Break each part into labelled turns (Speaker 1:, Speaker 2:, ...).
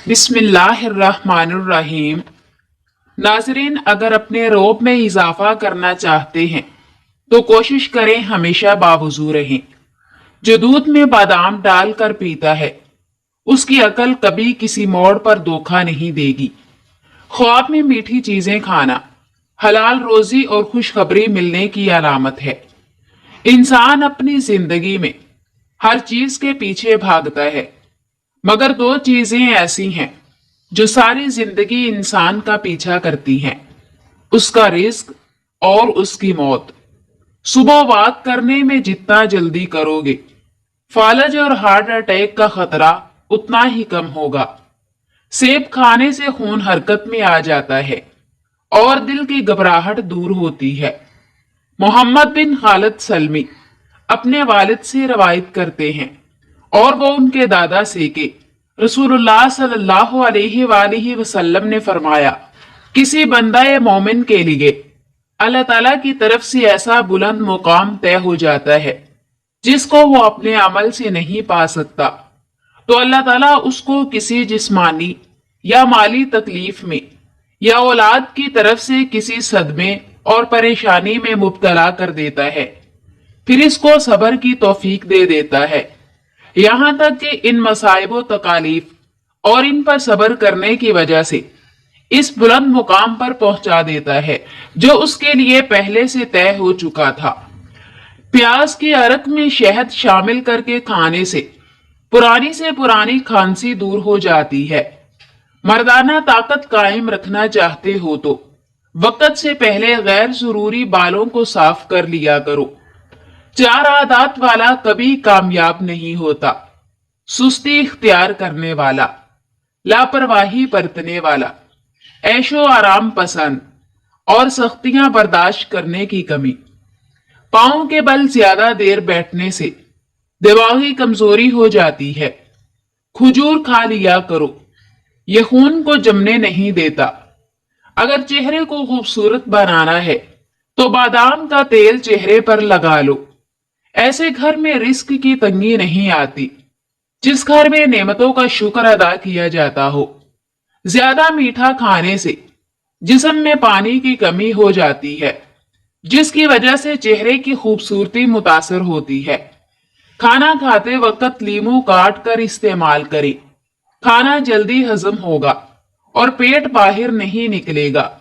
Speaker 1: बिस्मिल्लाहिर्रहमानिर्रहीम। नाज़रीन, अगर अपने रौब में इजाफा करना चाहते हैं तो कोशिश करें हमेशा बावजू रहें। जो दूध में बादाम डालकर पीता है उसकी अकल कभी किसी मोड़ पर धोखा नहीं देगी। ख्वाब में मीठी चीजें खाना हलाल रोजी और खुशखबरी मिलने की अलामत है। इंसान अपनी जिंदगी में हर चीज के पीछे भागता है, मगर दो चीजें ऐसी हैं जो सारी जिंदगी इंसान का पीछा करती हैं, उसका रिस्क और उसकी मौत। सुबह वॉक करने में जितना जल्दी करोगे, फालज और हार्ट अटैक का खतरा उतना ही कम होगा। सेब खाने से खून हरकत में आ जाता है और दिल की घबराहट दूर होती है। मोहम्मद बिन खालिद सलमी अपने वालिद से रवायत करते हैं और वो उनके दादा से कि रसूलुल्लाह सल्लल्लाहु अलैहि वसल्लम ने फरमाया, किसी बंदा मोमिन के लिए अल्लाह ताला की तरफ से ऐसा बुलंद मुकाम तय हो जाता है जिसको वो अपने अमल से नहीं पा सकता, तो अल्लाह ताला उसको किसी जिस्मानी या माली तकलीफ में या औलाद की तरफ से किसी सदमे और परेशानी में मुब्तला कर देता है, फिर इसको सब्र की तौफीक दे देता है, यहां तक कि इन मसाइब व तकालीफ और इन पर सब्र करने की वजह से इस बुलंद मुकाम पर पहुंचा देता है जो उसके लिए पहले से तय हो चुका था। प्याज के अरक में शहद शामिल करके खाने से पुरानी से पुरानी खांसी दूर हो जाती है। मर्दाना ताकत कायम रखना चाहते हो तो वक्त से पहले गैर जरूरी बालों को साफ कर लिया करो। 4 आदत वाला कभी कामयाब नहीं होता: सुस्ती इख्तियार करने वाला, लापरवाही बरतने वाला, ऐशो आराम पसंद और सख्तियां बर्दाश्त करने की कमी। पांव के बल ज्यादा देर बैठने से दिमागी कमजोरी हो जाती है। खजूर खा लिया करो, यह खून को जमने नहीं देता। अगर चेहरे को खूबसूरत बनाना है तो बादाम का तेल चेहरे पर लगा लो। ऐसे घर में रिस्क की तंगी नहीं आती जिस घर में नेमतों का शुक्र अदा किया जाता हो। ज्यादा मीठा खाने से जिस्म में पानी की कमी हो जाती है, जिसकी वजह से चेहरे की खूबसूरती मुतासर होती है। खाना खाते वक्त लीमू काट कर इस्तेमाल करें, खाना जल्दी हजम होगा और पेट बाहर नहीं निकलेगा।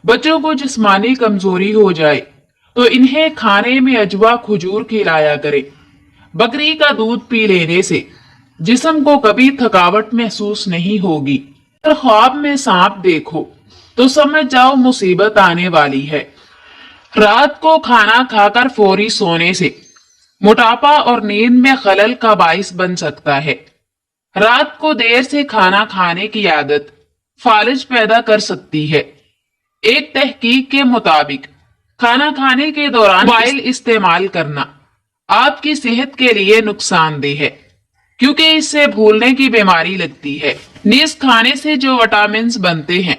Speaker 1: बच्चों को जिस्मानी कमजोरी हो जाए तो इन्हें खाने में अजवा खजूर खिलाया करें। बकरी का दूध पी लेने से जिस्म को कभी थकावट महसूस नहीं होगी। अगर ख्वाब में सांप देखो तो समझ जाओ मुसीबत आने वाली है। रात को खाना खाकर फौरी सोने से मोटापा और नींद में खलल का बाइस बन सकता है। रात को देर से खाना खाने की आदत फालिज पैदा कर सकती है। एक तहकीक के मुताबिक खाना खाने के दौरान मोबाइल इस्तेमाल करना आपकी सेहत के लिए नुकसानदेह है, क्योंकि इससे भूलने की बीमारी लगती है। नीज खाने से जो विटामिन बनते हैं,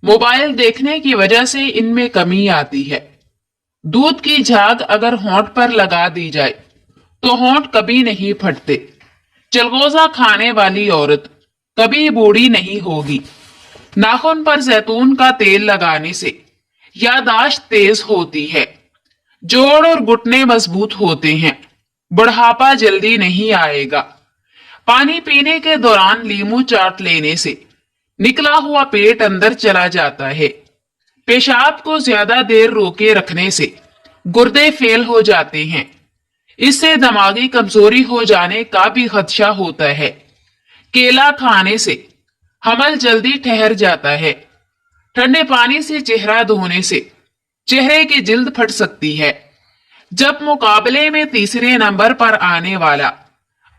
Speaker 1: मोबाइल देखने की वजह से इनमें कमी आती है। दूध की झाग अगर होंठ पर लगा दी जाए तो होंठ कभी नहीं फटते। चलगोजा खाने वाली औरत कभी बूढ़ी नहीं होगी। नाखून पर जैतून का तेल लगाने से यादाश्त तेज होती है। जोड़ और घुटने मजबूत होते हैं, बुढ़ापा जल्दी नहीं आएगा। पानी पीने के दौरान लीमू चाट लेने से निकला हुआ पेट अंदर चला जाता है। पेशाब को ज्यादा देर रोके रखने से गुर्दे फेल हो जाते हैं। इससे दिमागी कमजोरी हो जाने का भी खदशा होता है। केला खाने से हमल जल्दी ठहर जाता है। ठंडे पानी से चेहरा धोने से चेहरे की जिल्द फट सकती है। जब मुकाबले में तीसरे नंबर पर आने वाला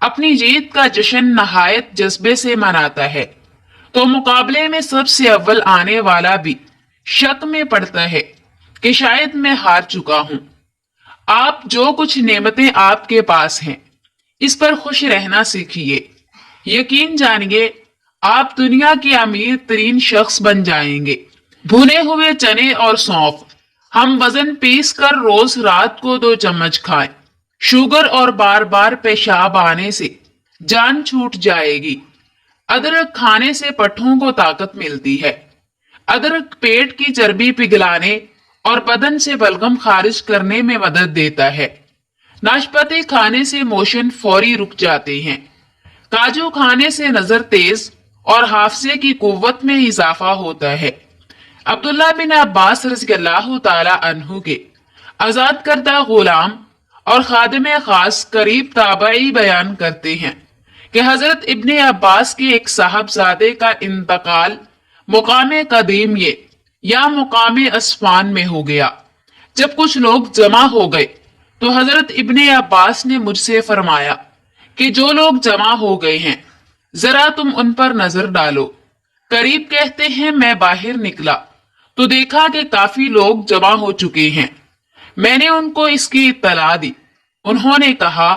Speaker 1: अपनी जीत का जश्न नहायत जज्बे से मनाता है, तो मुकाबले में सबसे अव्वल आने वाला भी शक में पड़ता है कि शायद मैं हार चुका हूं। आप जो कुछ नेमतें आपके पास हैं, इस पर खुश रहना सीखिए। यकीन जानिए आप दुनिया के अमीर तरीन शख्स बन जाएंगे। भुने हुए चने और सौंफ हम वजन पीस कर रोज रात को 2 चम्मच खाएं। शुगर और बार बार पेशाब आने से जान छूट जाएगी। अदरक खाने से पट्ठों को ताकत मिलती है। अदरक पेट की चर्बी पिघलाने और बदन से बलगम खारिज करने में मदद देता है। नाशपाती खाने से मोशन फौरी रुक जाते हैं। काजू खाने से नजर तेज और हाफजे की कुव्वत में इजाफा होता है। अब्दुल्ला बिन अब्बास रज़ियल्लाहु ताला अन्हु के आजाद करदा गुलाम और खादिम खास करीब ताबई बयान करते हैं कि हजरत इब्ने अब्बास के एक साहबजादे का इंतकाल मुकामे कदीम ये या मुकामे अस्फान में हो गया। जब कुछ लोग जमा हो गए तो हजरत इब्ने अब्बास ने मुझसे फरमाया कि जो लोग जमा हो गए हैं जरा तुम उन पर नजर डालो। करीब कहते हैं मैं बाहर निकला तो देखा कि काफी लोग जमा हो चुके हैं। मैंने उनको इसकी इत्तला दी। उन्होंने कहा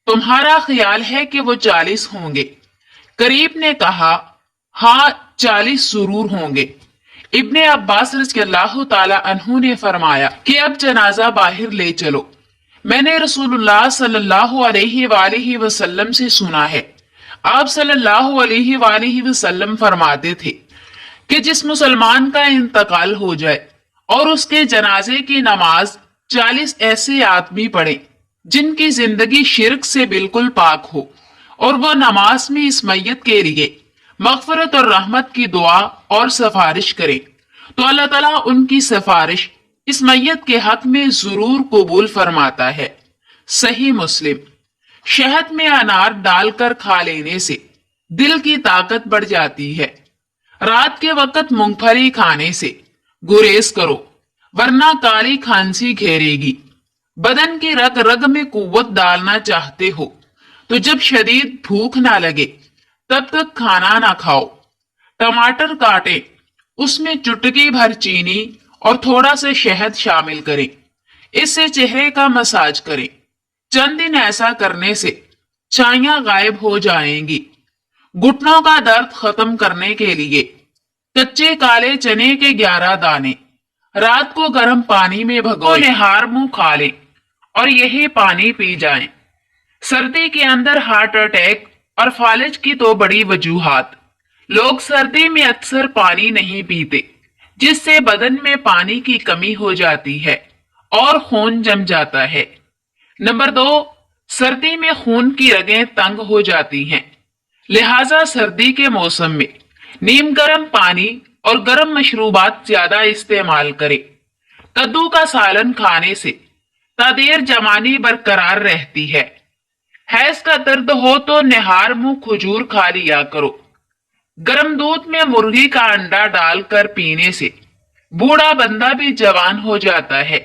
Speaker 1: तुम्हारा ख्याल है कि वो 40 होंगे? करीब ने कहा हाँ 40 जरूर होंगे। इब्ने अब्बास रज़ियल्लाहु ताला अन्हु ने फरमाया कि अब जनाजा बाहर ले चलो। मैंने रसूलुल्लाह सल्लल्लाहु अलैहि वसल्लम से सुना है, आप सल्लल्लाहु अलैहि वसल्लम फरमाते थे कि जिस मुसलमान का इंतकाल हो जाए और उसके जनाजे की नमाज 40 ऐसे आदमी पढ़े जिनकी जिंदगी शिर्क से बिल्कुल पाक हो और वो नमाज में इस मैयत के लिए मगफरत और रहमत की दुआ और सिफारिश करे तो अल्लाह ताला उनकी सिफारिश इस मैयत के हक में जरूर कबूल फरमाता है। सही मुस्लिम। शहद में अनार डालकर खा लेने से दिल की ताकत बढ़ जाती है। रात के वक्त मूंगफली खाने से गुरेज करो वरना काली खांसी घेरेगी। बदन की रग रग में कुव्वत डालना चाहते हो तो जब शदीद भूख ना लगे तब तक खाना ना खाओ। टमाटर काटे, उसमें चुटकी भर चीनी और थोड़ा सा शहद शामिल करें। इससे चेहरे का मसाज करें। चंद दिन ऐसा करने से छाइयां गायब हो जाएंगी। घुटनों का दर्द खत्म करने के लिए कच्चे काले चने के 11 दाने रात को गर्म पानी में भिगो निहार मुंह खा लें और यही पानी पी जाएं। सर्दी के अंदर हार्ट अटैक और फालिज की तो बड़ी वजूहात। लोग सर्दी में अक्सर पानी नहीं पीते जिससे बदन में पानी की कमी हो जाती है और खून जम जाता है। नंबर 2, सर्दी में खून की रगें तंग हो जाती हैं। लिहाजा सर्दी के मौसम में नीम गर्म पानी और गर्म मशरूबात ज्यादा इस्तेमाल करें। कद्दू का सालन खाने से तादेर जवानी बरकरार रहती है। हैज का दर्द हो तो निहार मुंह खजूर खा लिया करो। गर्म दूध में मुर्गी का अंडा डालकर पीने से बूढ़ा बंदा भी जवान हो जाता है।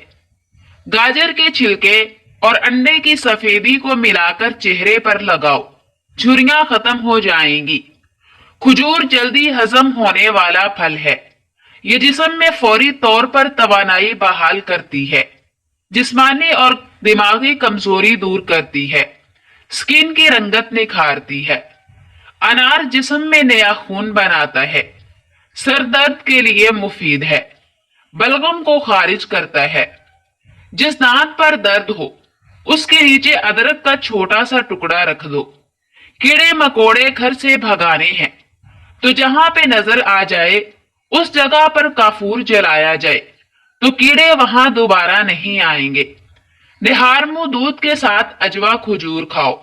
Speaker 1: गाजर के छिलके और अंडे की सफेदी को मिलाकर चेहरे पर लगाओ, झुर्रियां खत्म हो जाएंगी। खजूर जल्दी हजम होने वाला फल है। ये जिस्म में फौरी तौर पर तवानाई बहाल करती है, जिस्मानी और दिमागी कमजोरी दूर करती है, स्किन की रंगत निखारती है। अनार जिस्म में नया खून बनाता है, सर दर्द के लिए मुफीद है, बलगम को खारिज करता है। जिस दांत पर दर्द हो उसके नीचे अदरक का छोटा सा टुकड़ा रख दो। कीड़े मकोड़े घर से भगाने हैं तो जहां पे नजर आ जाए उस जगह पर काफूर जलाया जाए तो कीड़े वहां दोबारा नहीं आएंगे। निहार मुंह दूध के साथ अजवा खजूर खाओ,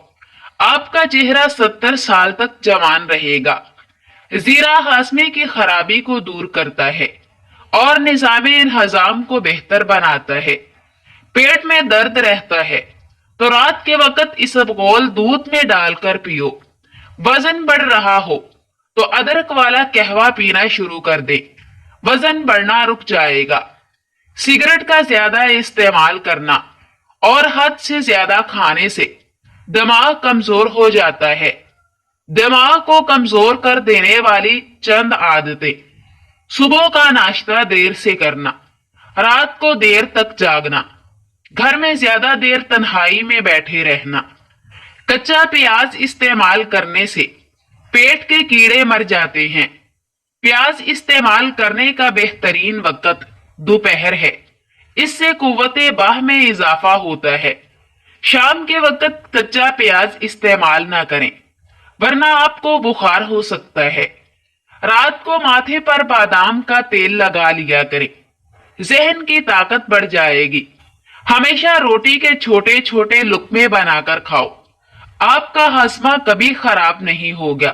Speaker 1: आपका चेहरा 70 साल तक जवान रहेगा। जीरा हाजमे की खराबी को दूर करता है और निजामे हजाम को बेहतर बनाता है। पेट में दर्द रहता है तो रात के वक्त इसबगोल दूध में डालकर पियो। वजन बढ़ रहा हो तो अदरक वाला कहवा पीना शुरू कर दे, वजन बढ़ना रुक जाएगा। सिगरेट का ज्यादा इस्तेमाल करना और हद से ज्यादा खाने से दिमाग कमजोर हो जाता है। दिमाग को कमजोर कर देने वाली चंद आदतें: सुबह का नाश्ता देर से करना, रात को देर तक जागना, घर में ज्यादा देर तन्हाई में बैठे रहना। कच्चा प्याज इस्तेमाल करने से पेट के कीड़े मर जाते हैं। प्याज इस्तेमाल करने का बेहतरीन वक्त दोपहर है, इससे कुव्वते बाह में इजाफा होता है। शाम के वक्त कच्चा प्याज इस्तेमाल ना करें वरना आपको बुखार हो सकता है। रात को माथे पर बादाम का तेल लगा लिया करें, जहन की ताकत बढ़ जाएगी। हमेशा रोटी के छोटे छोटे लुकमे बनाकर खाओ, आपका हजमा कभी खराब नहीं होगा।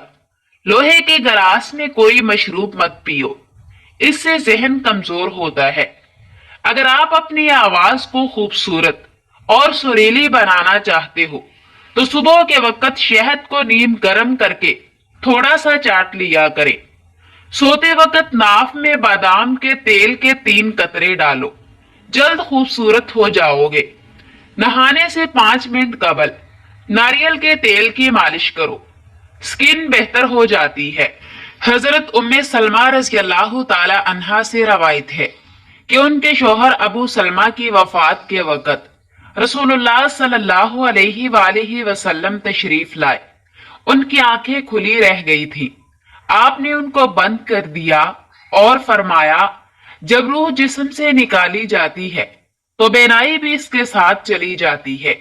Speaker 1: लोहे के गिलास में कोई मशरूब मत पियो, इससे जहन कमजोर होता है। अगर आप अपनी आवाज को खूबसूरत और सुरीली बनाना चाहते हो तो सुबह के वक्त शहद को नीम गर्म करके थोड़ा सा चाट लिया करें। सोते वक्त नाफ में बादाम के तेल के 3 कतरे डालो, जल्द खूबसूरत हो जाओगे। नहाने से 5 मिनट कबल नारियल के तेल की मालिश करो, स्किन बेहतर हो जाती है। हजरत उम्मे सलमा रज़ियल्लाहु ताला अन्हा से रवायत है कि उनके शौहर अबू सलमा की वफात के वक्त रसूलुल्लाह सल्लल्लाहु अलैहि वसल्लम तशरीफ लाए। उनकी आंखें खुली रह गई थी। आपने उनको बंद कर दिया और फरमाया, जब रूह जिस्म से निकाली जाती है तो बेनाई भी इसके साथ चली जाती है,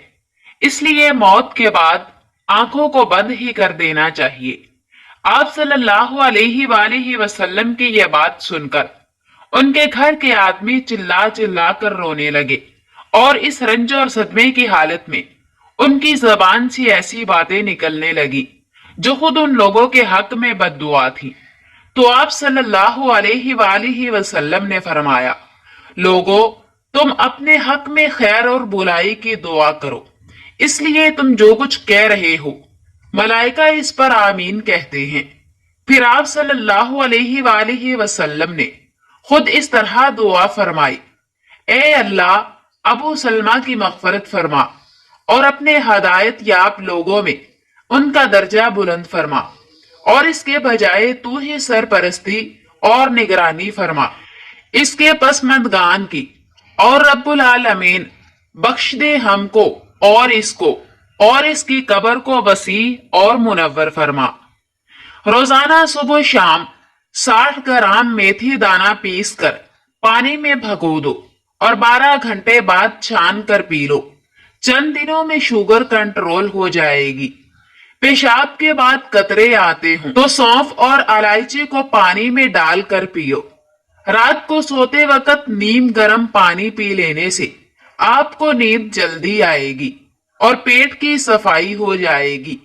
Speaker 1: इसलिए मौत के बाद आंखों को बंद ही कर देना चाहिए। आप सल्लल्लाहु अलैहि वसल्लम की यह बात सुनकर उनके घर के आदमी चिल्ला चिल्ला कर रोने लगे और इस रंज और सदमे की हालत में उनकी जबान से ऐसी बातें निकलने लगी जो खुद उन लोगों के हक में बद्दुआ थी। तो आप सल्लल्लाहु अलैहि वसल्लम ने फरमाया, लोगों, तुम अपने हक में खैर और बुराई की दुआ करो, इसलिए तुम जो कुछ कह रहे हो मलाइका इस पर आमीन कहते हैं। फिर आप सल्लल्लाहु अलैहि वसल्लम ने खुद इस तरह दुआ फरमाई, ए अल्लाह, अबू सलमा की मग़फ़िरत फरमा और अपने हदायत याब लोगों में उनका दर्जा बुलंद फरमा, और इसके बजाय तू ही सरपरस्ती और निगरानी फरमा। इसके पसमंदगान की और रब्बुल आलमीन बख्श दे हमको और इसको और इसकी कब्र को वसी और मुनव्वर फरमा। रोजाना सुबह शाम 60 ग्राम मेथी दाना पीस कर पानी में भगो दो और 12 घंटे बाद छान कर पी लो। चंद दिनों में शुगर कंट्रोल हो जाएगी। पेशाब के बाद कतरे आते हों तो सौंफ और इलायची को पानी में डालकर पियो। रात को सोते वक्त नीम गर्म पानी पी लेने से आपको नींद जल्दी आएगी और पेट की सफाई हो जाएगी।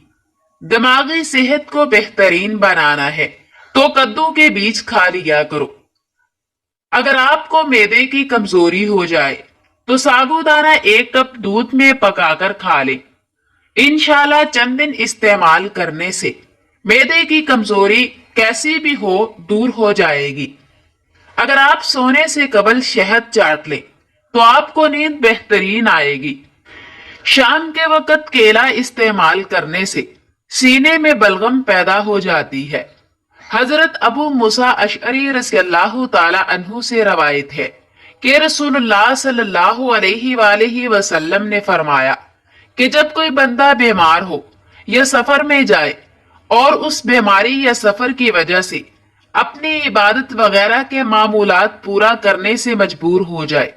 Speaker 1: दिमागी सेहत को बेहतरीन बनाना है तो कद्दू के बीज खा लिया करो। अगर आपको मैदे की कमजोरी हो जाए तो साबूदाना 1 कप दूध में पकाकर खा लें। इंशाल्लाह चंद दिन इस्तेमाल करने से मैदे की कमजोरी कैसी भी हो दूर हो जाएगी। अगर आप सोने से कबल शहद चाट लें तो आपको नींद बेहतरीन आएगी। शाम के वक्त केला इस्तेमाल करने से सीने में बलगम पैदा हो जाती है। हजरत अबू मूसा अशअरी रज़ियल्लाहु ताला अन्हु से रवायत है कि रसूलुल्लाह सल्लल्लाहु अलैहि वसल्लम ने फरमाया कि जब कोई बंदा बीमार हो या सफर में जाए और उस बीमारी या सफर की वजह से अपनी इबादत वगैरह के मामूलात पूरा करने से मजबूर हो जाए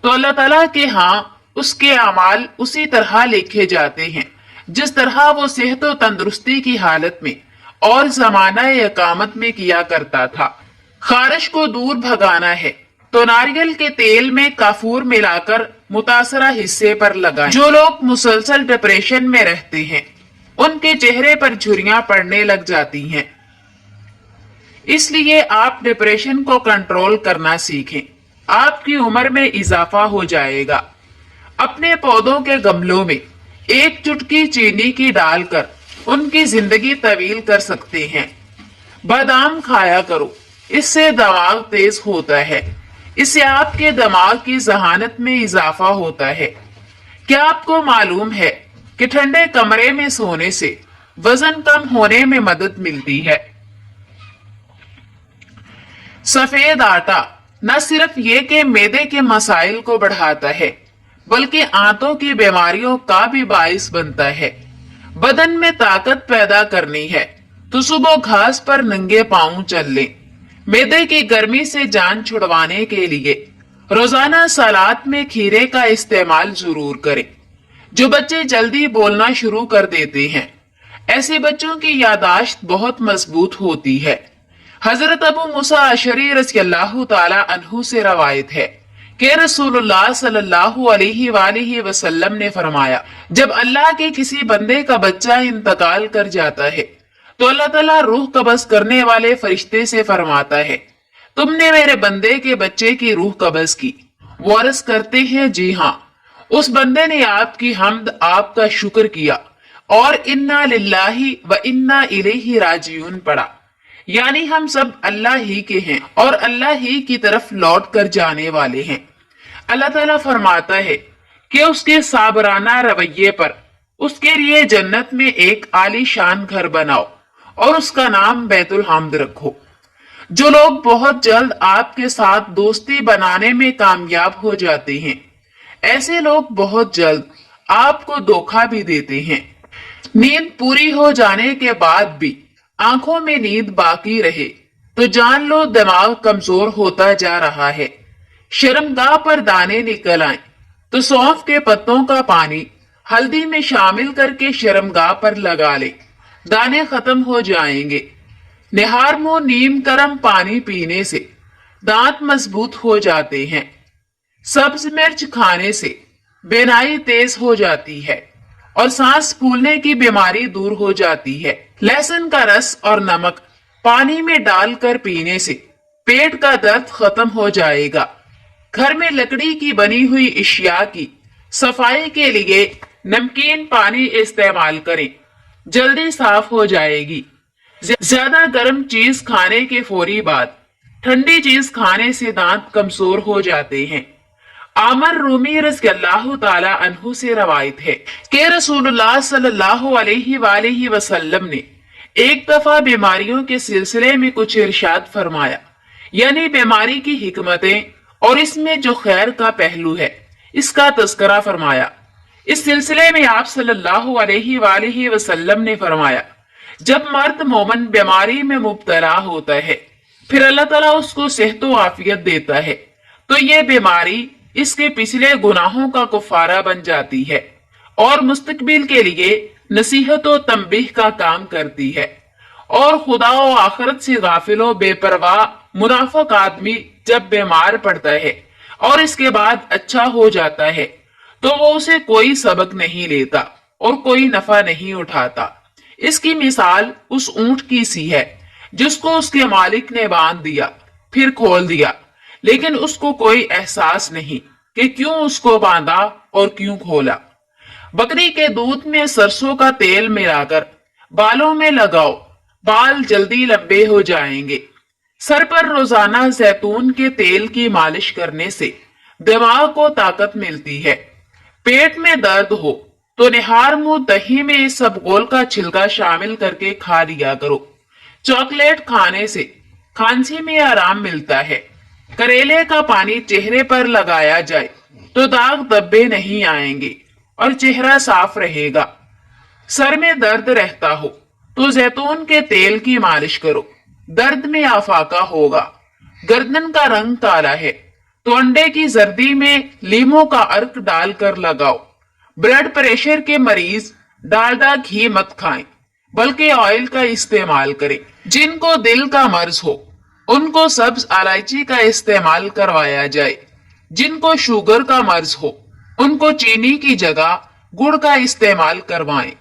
Speaker 1: तो अल्लाह ताला के यहाँ उसके अमाल उसी तरह लिखे जाते हैं जिस तरह वो सेहत और तंदुरुस्ती की हालत में और जमाना इकामत में किया करता था। खारिश को दूर भगाना है तो नारियल के तेल में काफूर मिलाकर मुतासरा हिस्से पर लगाएं। जो लोग मुसलसल डिप्रेशन में रहते हैं उनके चेहरे पर झुर्रियां पड़ने लग जाती हैं, इसलिए आप डिप्रेशन को कंट्रोल करना सीखें। आपकी उम्र में इजाफा हो जाएगा। अपने पौधों के गमलों में 1 चुटकी चीनी की डालकर उनकी जिंदगी तवील कर सकते हैं। बादाम खाया करो, इससे दिमाग तेज होता है। इससे आपके दिमाग की जहानत में इजाफा होता है। क्या आपको मालूम है कि ठंडे कमरे में सोने से वजन कम होने में मदद मिलती है? सफेद आटा न सिर्फ ये कि मैदे के मसाइल को बढ़ाता है बल्कि आंतों की बीमारियों का भी बाइस बनता है। बदन में ताकत पैदा करनी है तो सुबह घास पर नंगे पांव चल लें। मैदे की गर्मी से जान छुड़वाने के लिए रोजाना सलाद में खीरे का इस्तेमाल जरूर करें। जो बच्चे जल्दी बोलना शुरू कर देते हैं ऐसे बच्चों की यादाश्त बहुत मजबूत होती है। हजरत अबू मूसा अशरी रज़ियल्लाहु ताला अन्हु से रवायत है कि रसूलुल्लाह सल्लल्लाहु अलैहि वसल्लम ने फरमाया, जब अल्लाह के किसी बंदे का बच्चा इंतकाल कर जाता है तो अल्लाह ताला रूह कब्ज़ करने वाले फरिश्ते से फरमाता है, तुमने मेरे बंदे के बच्चे की रूह कब्ज़ की। वो अर्ज़ करते हैं, जी हाँ। उस बंदे ने आपकी हम्द, आपका शुक्र किया और इन्ना लिल्लाही व इन्ना इलैहि राजिऊन पढ़ा, यानी हम सब अल्लाह ही के हैं और अल्लाह ही की तरफ लौट कर जाने वाले हैं। अल्लाह ताला फरमाता है कि उसके साबराना रवैये पर उसके लिए जन्नत में एक आलीशान घर बनाओ और उसका नाम बैतुल हम्द रखो। जो लोग बहुत जल्द आपके साथ दोस्ती बनाने में कामयाब हो जाते हैं, ऐसे लोग बहुत जल्द आपको धोखा भी देते हैं। नींद पूरी हो जाने के बाद भी आंखों में नींद बाकी रहे तो जान लो दिमाग कमजोर होता जा रहा है। शर्मगाह पर दाने निकल आए तो सौंफ के पत्तों का पानी हल्दी में शामिल करके शर्मगाह पर लगा ले, दाने खत्म हो जाएंगे। निहार मुंह नीम गर्म पानी पीने से दांत मजबूत हो जाते हैं। सब्ज मिर्च खाने से बेनाई तेज हो जाती है और सांस फूलने की बीमारी दूर हो जाती है। लहसुन का रस और नमक पानी में डालकर पीने से पेट का दर्द खत्म हो जाएगा। घर में लकड़ी की बनी हुई इशिया की सफाई के लिए नमकीन पानी इस्तेमाल करें, जल्दी साफ हो जाएगी। ज्यादा गर्म चीज खाने के फौरी बाद ठंडी चीज खाने से दांत कमजोर हो जाते हैं। आमर रूमी रज़ियल्लाहु ताला अन्हु से रवायत है कि रसूलुल्लाह सल्लल्लाहु अलैहि वसल्लम ने एक दफा बीमारियों के सिलसिले में कुछ इरशाद फरमाया, यानी बीमारी की हिकमतें और इसमें जो खैर का पहलू है इसका तज़किरा फरमाया। इस सिलसिले में आप सल्लल्लाहु अलैहि वसल्लम ने फरमाया, जब मर्द मोमन बीमारी में मुब्तला होता है फिर अल्लाह ताला उसको सेहत व आफियत देता है तो ये बीमारी इसके पिछले गुनाहों का कुफारा बन जाती है और मुस्तकबिल के लिए नसीहत व तंबीह का काम करती है। और खुदा व आखिरत से गाफिलो बेपरवाह मुनाफिक आदमी जब बीमार पड़ता है और इसके बाद अच्छा हो जाता है तो वो उसे कोई सबक नहीं लेता और कोई नफा नहीं उठाता। इसकी मिसाल उस ऊंट की सी है जिसको उसके मालिक ने बांध दिया फिर खोल दिया, लेकिन उसको कोई एहसास नहीं कि क्यों उसको बांधा और क्यों खोला। बकरी के दूध में सरसों का तेल मिलाकर बालों में लगाओ, बाल जल्दी लंबे हो जाएंगे। सर पर रोजाना जैतून के तेल की मालिश करने से दिमाग को ताकत मिलती है। पेट में दर्द हो तो निहार मुंह दही में इसबगोल का छिलका शामिल करके खा लिया करो। चॉकलेट खाने से खांसी में आराम मिलता है। करेले का पानी चेहरे पर लगाया जाए तो दाग धब्बे नहीं आएंगे और चेहरा साफ रहेगा। सर में दर्द रहता हो तो जैतून के तेल की मालिश करो, दर्द में आफाका होगा। गर्दन का रंग काला है तो अंडे की जर्दी में लीमों का अर्क डालकर लगाओ। ब्लड प्रेशर के मरीज डालडा घी मत खाएं बल्कि ऑयल का इस्तेमाल करें। जिनको दिल का मर्ज हो उनको सब्ज इलायची का इस्तेमाल करवाया जाए। जिनको शुगर का मर्ज हो उनको चीनी की जगह गुड़ का इस्तेमाल करवाएं।